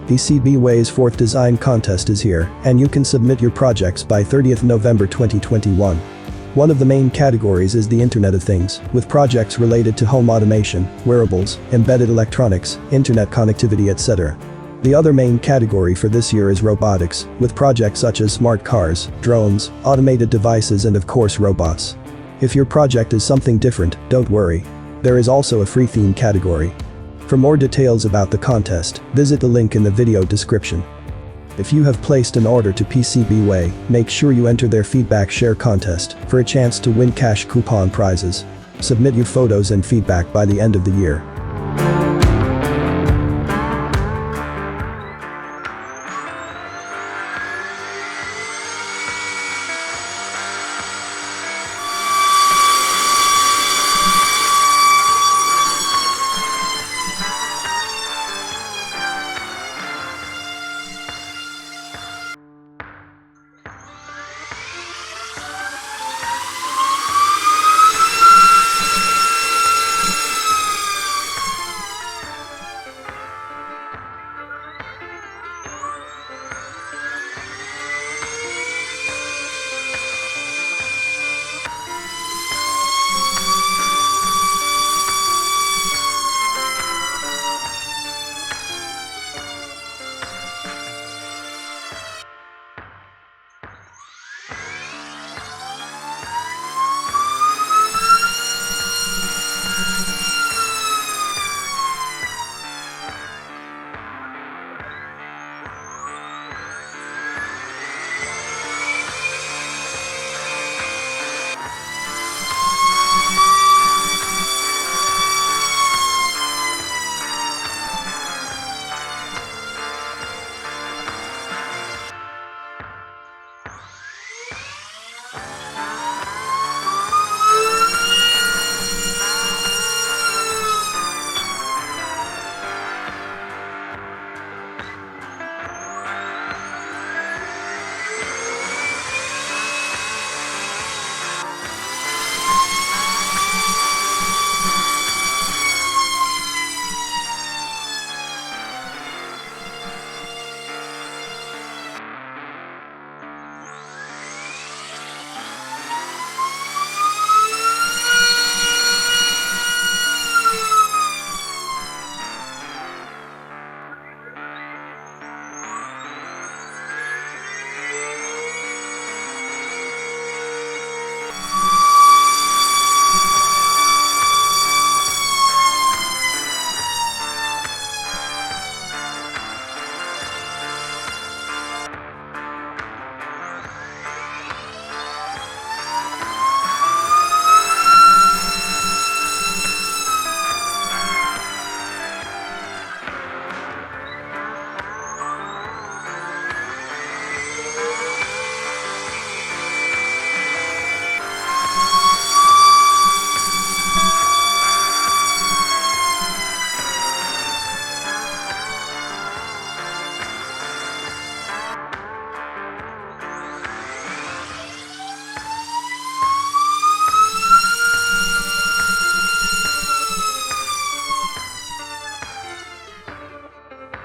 PCBWay's 4th design contest is here, and you can submit your projects by 30th November 2021. One of the main categories is the Internet of Things, with projects related to home automation, wearables, embedded electronics, internet connectivity, etc. The other main category for this year is robotics, with projects such as smart cars, drones, automated devices, and of course robots. If your project is something different, don't worry. There is also a free theme category. For more details about the contest, visit the link in the video description. If you have placed an order to PCBWay, make sure you enter their feedback share contest for a chance to win cash coupon prizes. Submit your photos and feedback by the end of the year.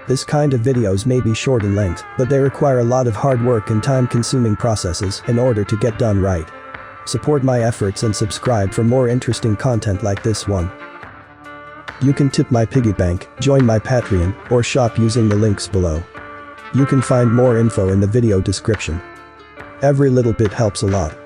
This kind of videos may be short in length, but they require a lot of hard work and time-consuming processes in order to get done right. Support my efforts and subscribe for more interesting content like this one. You can tip my piggy bank, join my Patreon, or shop using the links below. You can find more info in the video description. Every little bit helps a lot.